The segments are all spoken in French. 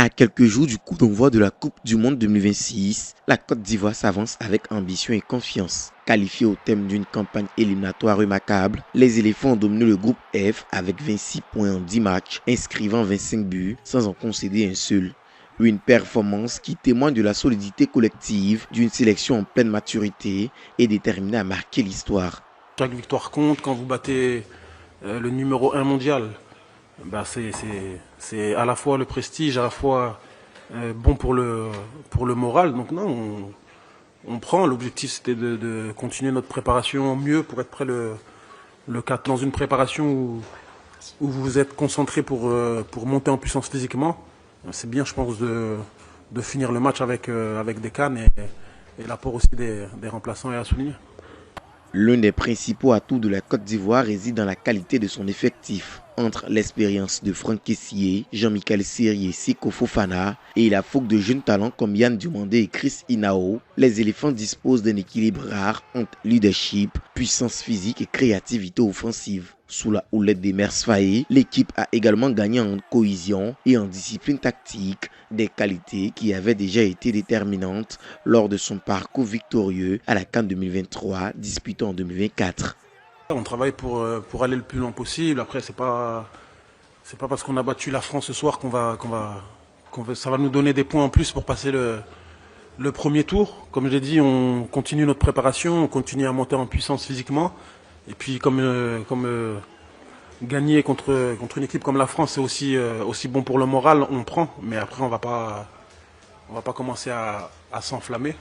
À quelques jours du coup d'envoi de la Coupe du Monde 2026, la Côte d'Ivoire s'avance avec ambition et confiance. Qualifiés au thème d'une campagne éliminatoire remarquable, les éléphants ont dominé le groupe F avec 26 points en 10 matchs, inscrivant 25 buts sans en concéder un seul. Une performance qui témoigne de la solidité collective d'une sélection en pleine maturité et déterminée à marquer l'histoire. Chaque victoire compte. Quand vous battez le numéro 1 mondial, c'est à la fois le prestige, à la fois bon pour le moral. Donc non, on prend. L'objectif c'était de continuer notre préparation mieux pour être prêt le 4 dans une préparation où vous êtes concentré pour monter en puissance physiquement. C'est bien, je pense, de finir le match avec des cannes et l'apport aussi des remplaçants est à souligner. L'un des principaux atouts de la Côte d'Ivoire réside dans la qualité de son effectif. Entre l'expérience de Franck Kessié, Jean-Michel Seri et Seko Fofana et la fougue de jeunes talents comme Yann Diomandé et Chris Inao, les éléphants disposent d'un équilibre rare entre leadership, puissance physique et créativité offensive. Sous la houlette des Mers Faé, l'équipe a également gagné en cohésion et en discipline tactique, des qualités qui avaient déjà été déterminantes lors de son parcours victorieux à la CAN 2023 disputée en 2024. On travaille pour aller le plus loin possible. Après, c'est pas parce qu'on a battu la France ce soir ça va nous donner des points en plus pour passer le premier tour. Comme je l'ai dit, on continue notre préparation, on continue à monter en puissance physiquement. Et puis comme gagner contre une équipe comme la France, c'est aussi bon pour le moral, on prend. Mais après, on va pas commencer à s'enflammer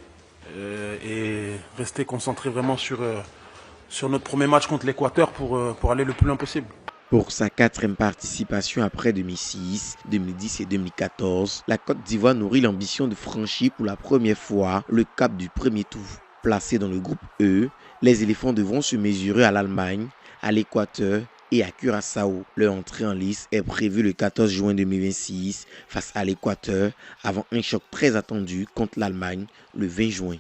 et rester concentré vraiment sur notre premier match contre l'Équateur pour aller le plus loin possible. Pour sa quatrième participation après 2006, 2010 et 2014, la Côte d'Ivoire nourrit l'ambition de franchir pour la première fois le cap du premier tour. Placés dans le groupe E, les éléphants devront se mesurer à l'Allemagne, à l'Équateur et à Curaçao. Leur entrée en lice est prévue le 14 juin 2026 face à l'Équateur avant un choc très attendu contre l'Allemagne le 20 juin.